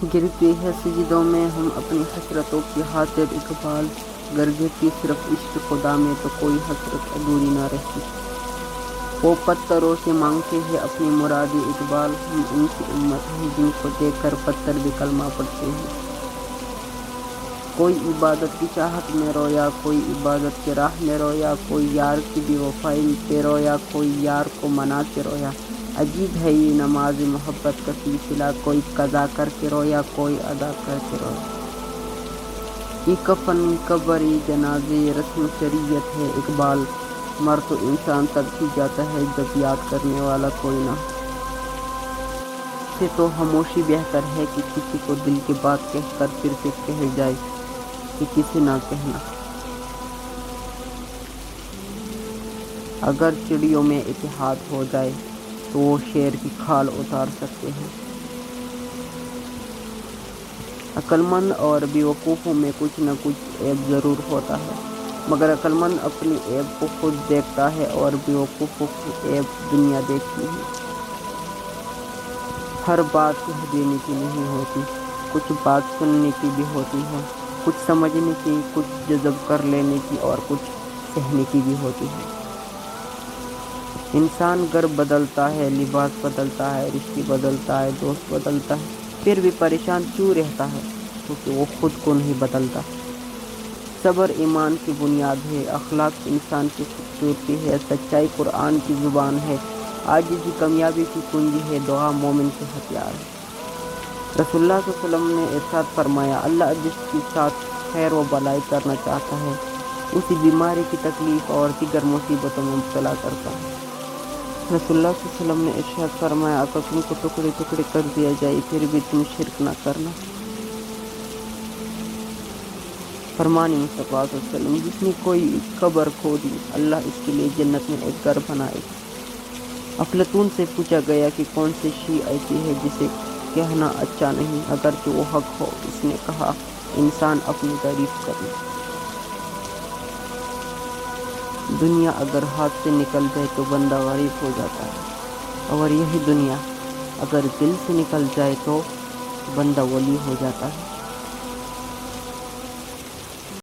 گرتے ہیں سجدوں میں ہم اپنی حسرتوں کی خاطر اقبال، گر گرتی صرف عشق خدا میں تو کوئی حسرت ادھوری نہ رہتی۔ وہ پتھروں سے مانگتے ہیں اپنی مراد اقبال، ہم ان کی امت ہیں جن کو دیکھ کر پتھر بھی کلمہ پڑھتے ہیں۔ کوئی عبادت کی چاہت میں رویا، کوئی عبادت کی راہ میں رویا، کوئی یار کی بے وفائی پہ رویا، کوئی یار کو منا کے رویا۔ عجیب ہے یہ نماز محبت کا سلسلہ، کوئی قضا کر کے رویا، کوئی ادا کر کے رویا۔ یہ کفن، قبر، یہ جنازے، یہ رسم شریعت ہے اقبال، مر تو انسان تب ہی جاتا ہے جب یاد کرنے والا کوئی نہ ہو۔ اس سے تو خاموشی بہتر ہے کہ کسی کو دل کی بات کہہ کر پھر سے کہہ جائے کہ کسی نہ کہنا۔ اگر چڑیوں میں اتحاد ہو جائے تو وہ شیر کی کھال اتار سکتے ہیں۔ عقل مند اور بے وقوفوں میں کچھ نہ کچھ عیب ضرور ہوتا ہے، مگر عقل مند اپنی عیب کو خود دیکھتا ہے اور بے وقوفوں کی عیب دنیا دیکھتی ہے۔ ہر بات کہہ دینے کی نہیں ہوتی، کچھ بات سننے کی بھی ہوتی ہے، کچھ سمجھنے کی، کچھ جذب کر لینے کی اور کچھ سہنے کی بھی ہوتی ہے۔ انسان گھر بدلتا ہے، لباس بدلتا ہے، رشتے بدلتا ہے، دوست بدلتا ہے، پھر بھی پریشان کیوں رہتا ہے؟ کیونکہ وہ خود کو نہیں بدلتا۔ صبر ایمان کی بنیاد ہے، اخلاق انسان کی خوبصورتی ہے، سچائی قرآن کی زبان ہے، عاجزی کامیابی کی کنجی ہے، دعا مومن کے ہتھیار ہے۔ رسول اللہ صلی اللہ علیہ وسلم نے ارشاد فرمایا، اللہ جس کے ساتھ خیر و بھلائی کرنا چاہتا ہے اسی بیماری کی تکلیف اور دیگر مصیبتوں میں مبتلا کرتا ہے۔ رسول اللہ صلی اللہ علیہ وسلم نے ارشاد فرمایا، اگر تم کو ٹکڑے ٹکڑے کر دیا جائے پھر بھی تم شرک نہ کرنا۔ فرمان مصطفیٰ صلی اللہ علیہ وسلم، جس نے کوئی قبر کھودی اللہ اس کے لیے جنت میں ایک گھر بنائے گا۔ افلاطون سے پوچھا گیا کہ کون سی شے ایسی ہے جسے کہنا اچھا نہیں اگرچہ وہ حق ہو؟ اس نے کہا، انسان اپنی تعریف کرے۔ دنیا اگر ہاتھ سے نکل جائے تو بندہ غریب ہو جاتا ہے، اور یہی دنیا اگر دل سے نکل جائے تو بندہ ولی ہو جاتا ہے۔